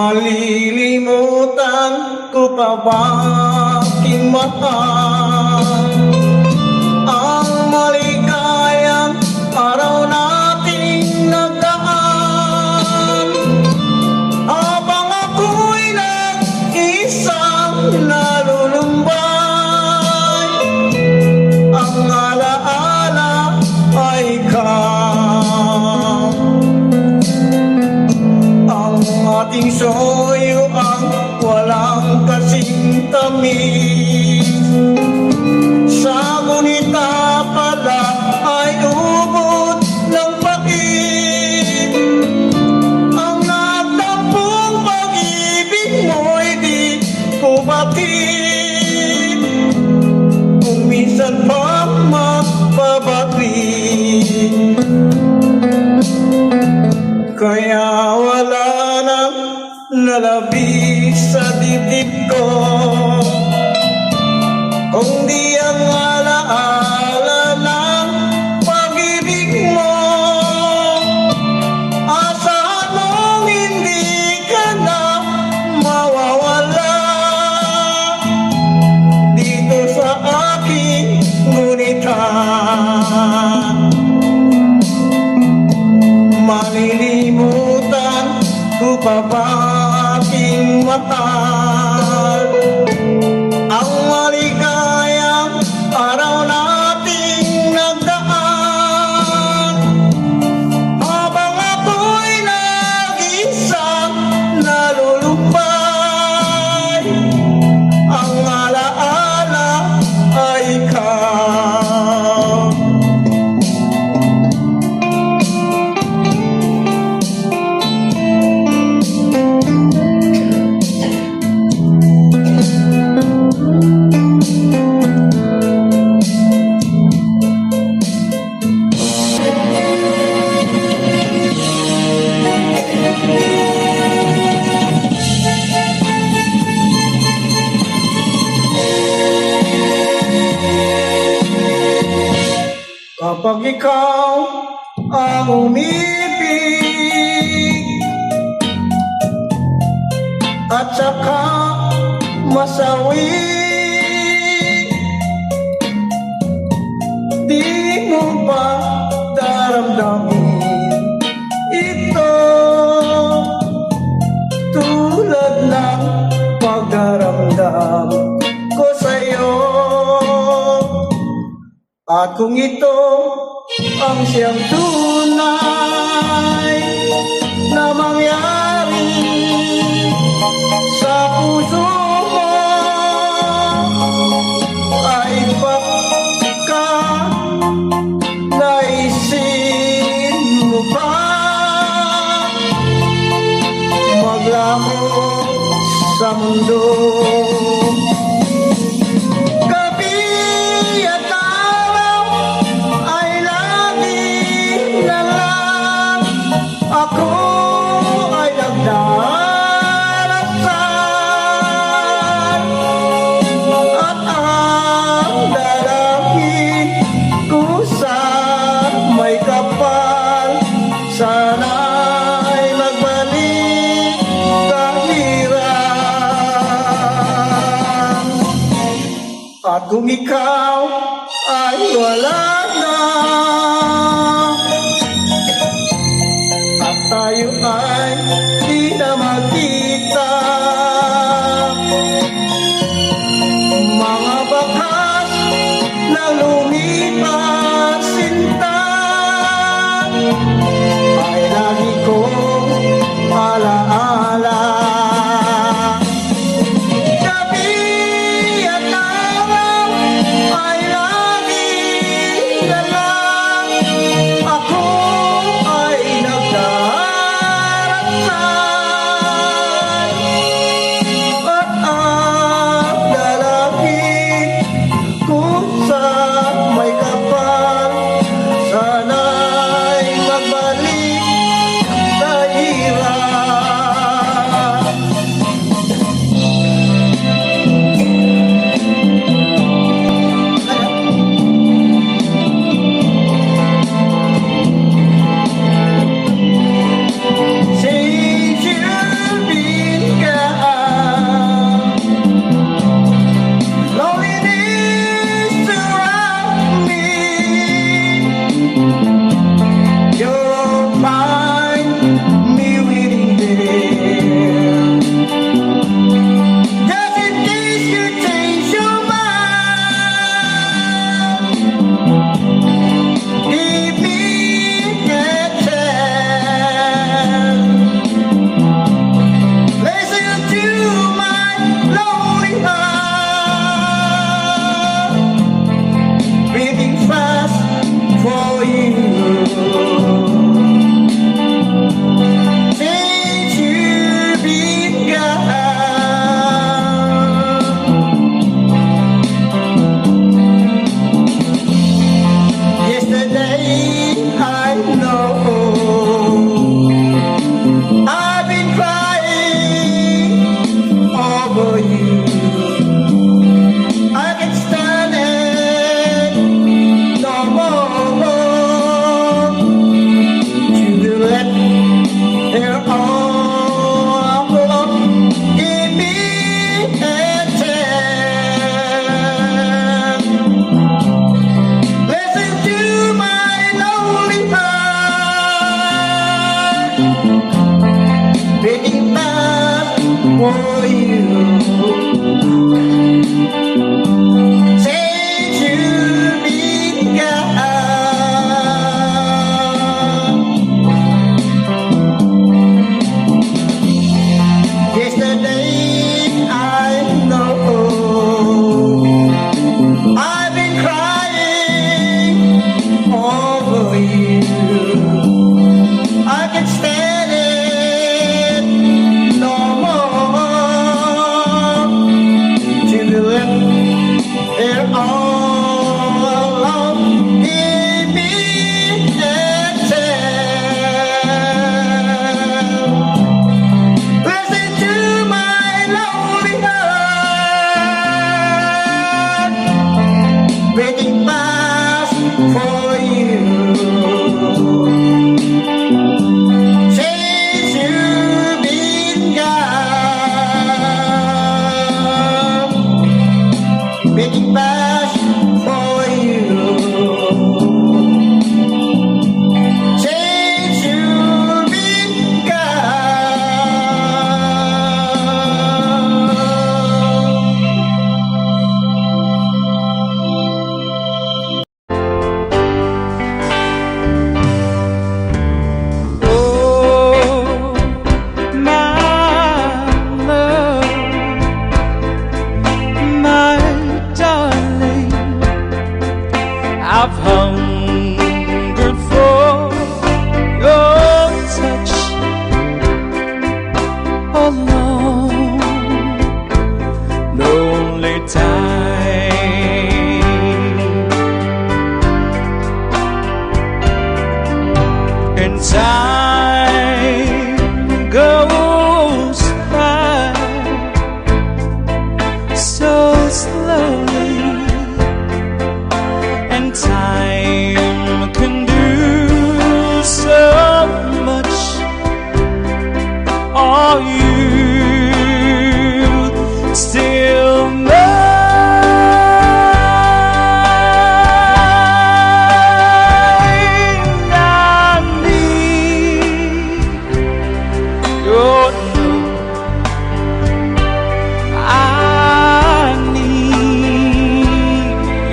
Malilimutan ko pa ba aking mahal ang maligayang araw nating nagdaan, habang ako'y nag-isang nalulumbay. Ang alaala ay ikaw, ang ating soyo ang walang kasing tamis. Sa gunita pala ay ubod ng pait. Ang nagtampong pag-ibig mo'y di ko batid, kung minsan pa magpabati. Kaya wala nang lalabis sa dibdib ko, kung di ang alaala ng pag-ibig mo. Asahan mong hindi ka na mawawala dito sa aking gunita. Malilimutan ko pa ba aking mahal ang maligayang araw nating nagdaan, habang ako'y nag-isang nalulumbay. Ang alaala ay ikaw. Kapag ikaw ang umibig at saka masawi, di mo pa daramdamin ito, tulad ng pagdaramdam ko sa'yo. At kung ito ang siyang tunay na mangyari sa puso mo, ay baka naisin mo ba maglaho sa mundo? Ako ay nagdarasal at ang dalangin ko sa may kapal, sana'y magbalik kahirap. At kung ikaw ay wala na, tayo ay di na magkita, mga bakas na lumipas sinta ay lagi kong alaala. Gabi at araw ay lagi na lang ako ay waiting back for you. Since you've been gone, yesterday I know I've been crying over you. I can stand it no more to be left there all alone. Give me a chance. Listen to my lonely heart, waiting fast for you. Since you've been gone, waiting fast for you. Since you've been gone. Oh, my love, my darling, I've hungered for your touch a long, lonely time. And time goes by so slowly, and time can do so much. Are you still mine? I need your love. I need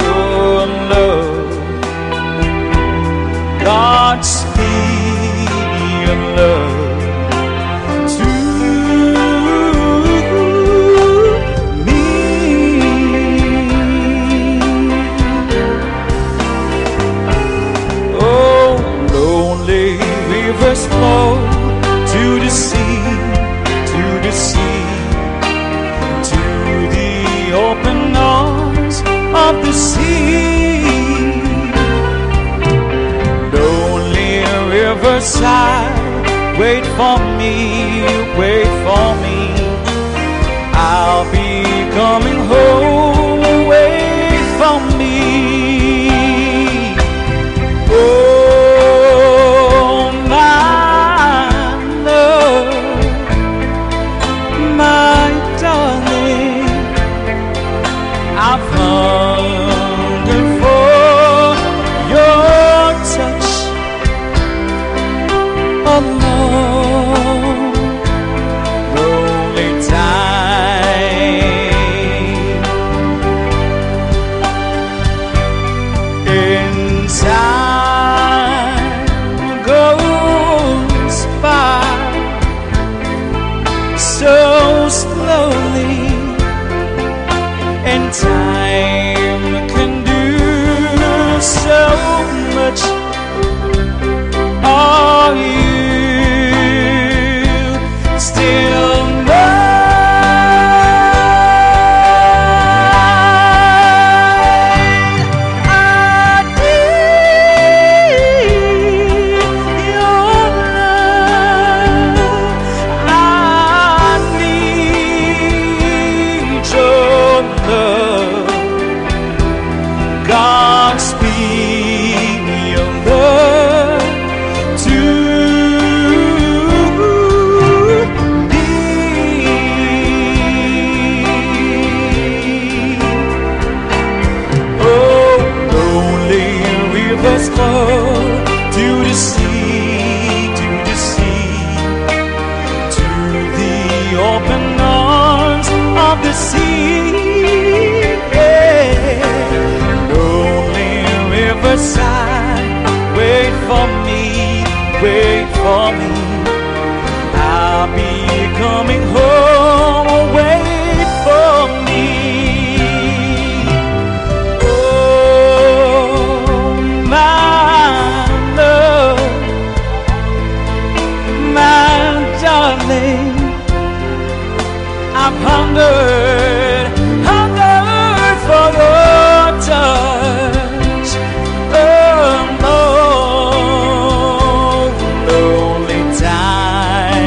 your love. Godspeed your love to me. Oh, lonely rivers flow to the sea, to the sea, to the open arms of the sea. Lonely riverside, wait for me, wait for me. I'll be coming home, wait for me. Oh, my love, my darling, I've hungered for your touch a long, lonely time. In time goes by so slowly, and time can do so much. Are you I've hungered for your touch. Lonely time.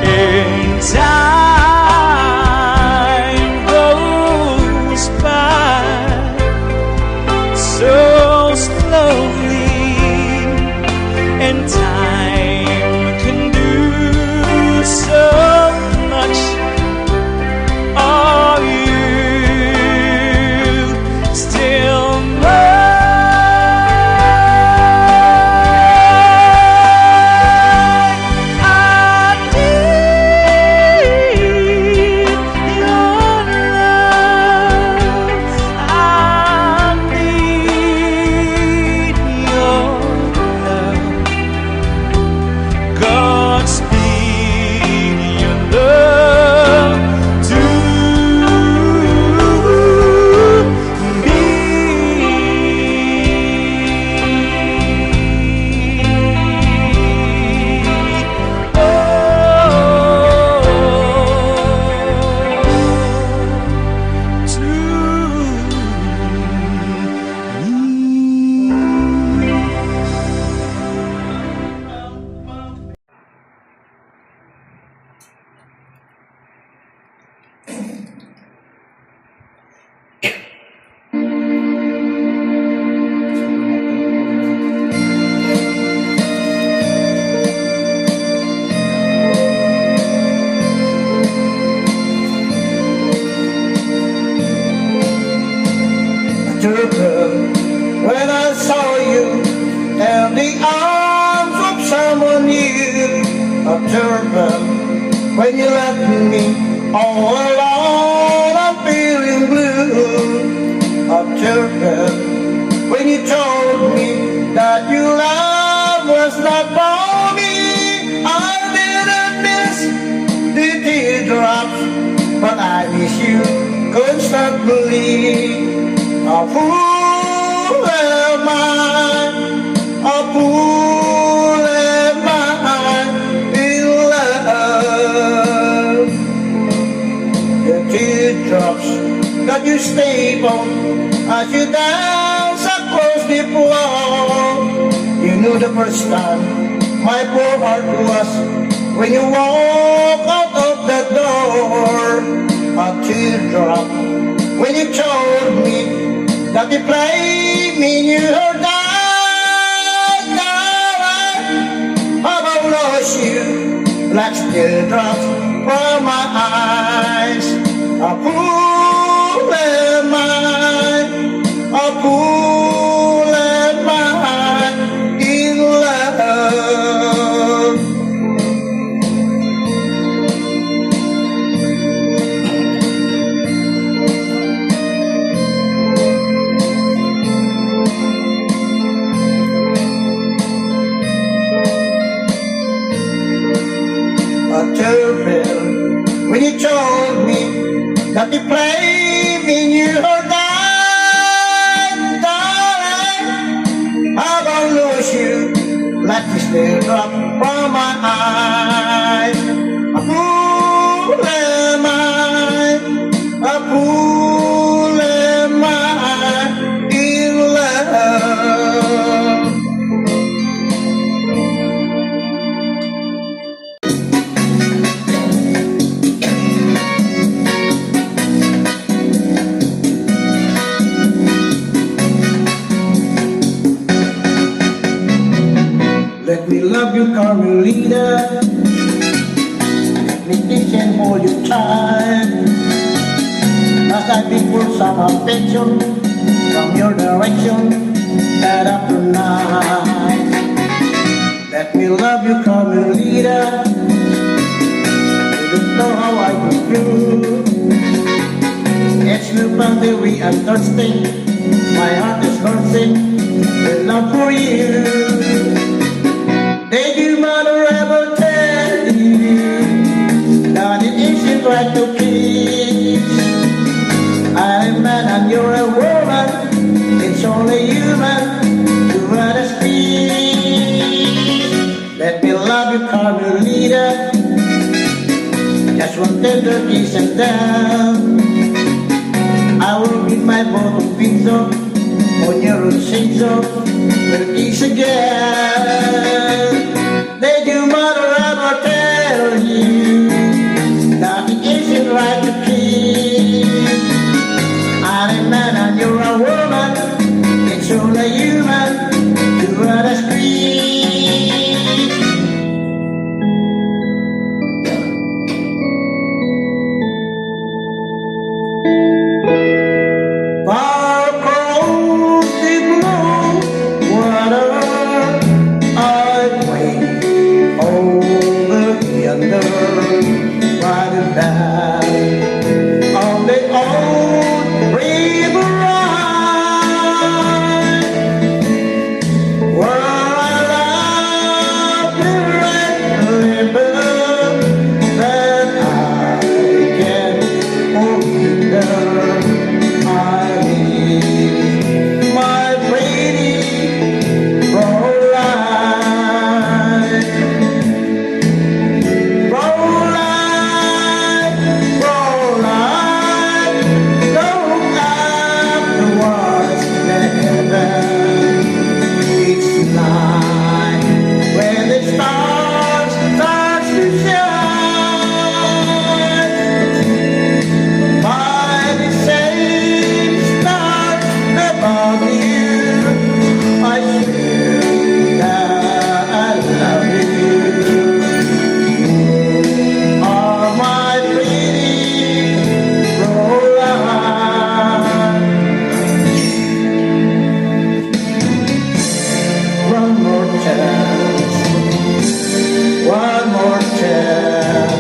In time goes by so slowly, and time can do so much. Are you still mine? I need your love. I need your love. Godspeed your love to When I saw you in the arms of someone new, a turban. When you left me all alone, I'm feeling blue. A turban. When you told me that your love was not for me, I didn't miss the teardrops, but I miss you constantly. A fool am I, a fool am I in love. The teardrops that you stayed on as you dance across the floor. You knew the first time my poor heart was when you walk out of the door. A teardrop when you told me that you played me in your dark. I've lost you like teardrops from my eyes. A fool am I, a fool am I in love. When you told me that you played in your darling, I won't lose you like you still drop from my eyes. A fool am I, a fool am I in love. Let me love you, Carmelita. Let me teach and hold you tight, as I beg for some affection from your direction that after night. Let me love you, Carmelita. You don't know how I could feel. It's new boundary and thirsting. My heart is bursting with love for you. Did your mother ever tell you that it isn't right to kiss? I'm a man and you're a woman. It's only human to understand. Let me love you. tender kiss and down. I will give my bottom pins up on your shades of the kiss again. Did your mother ever tell you that it isn't right to kiss? I'm a man and you're a woman. It's only human to run a scream. Far across the blue water, I wait over yonder, riding down on the old river ride, where I love the red river that I can forget. I miss my pretty Roline, Roline, Roline. Look up towards the heaven. It's night when the stars start to shine. By the same stars above you, I swear that I love you. Oh, my pretty Roline. One more chance, one more chance.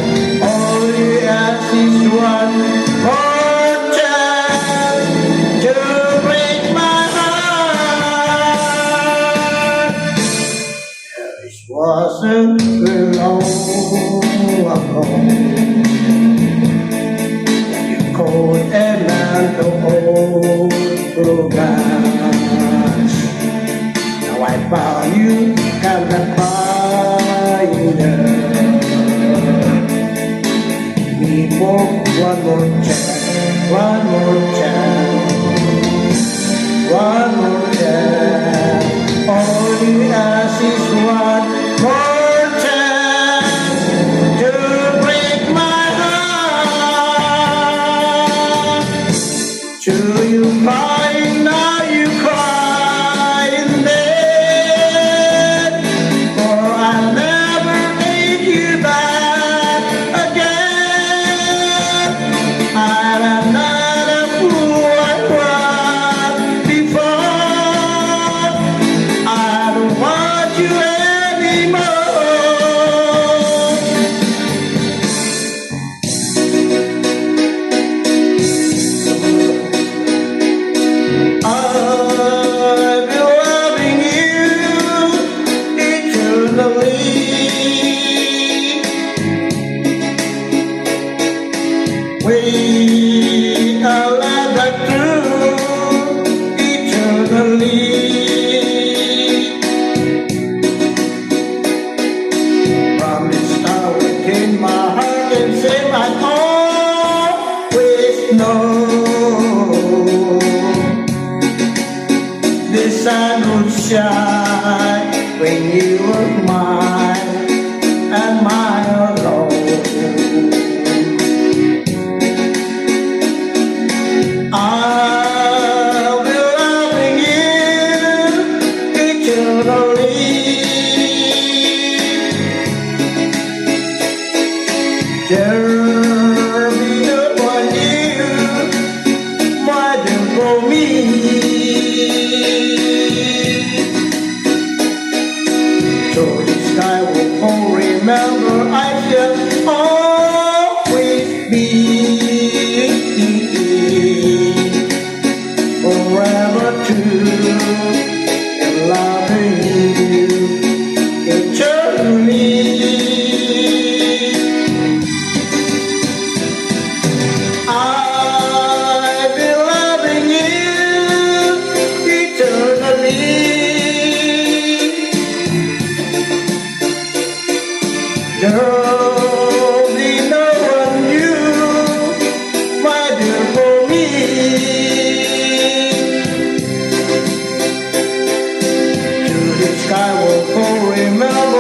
All you ask is one more chance to break my heart. This wasn't long ago. You called a man to old romance. Now I found you and the finder. We both one more chance, one more chance, one more chance. All you ask is one more chance to break my heart. To you crying, now you cry in bed, for I'll never take you back again. I'm not a fool I was before. I don't want you anymore. I'll be loving you eternally. We are led through eternally. From this hour in my heart and say I always know the sun will shine when you are mine and mine alone. I'll be loving you eternally. There'll be no one you more than for me. So the sky will all remember I shall always be forever true and loving you eternally. I'll be loving you eternally. There'll be no one new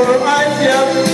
your eyes, yeah.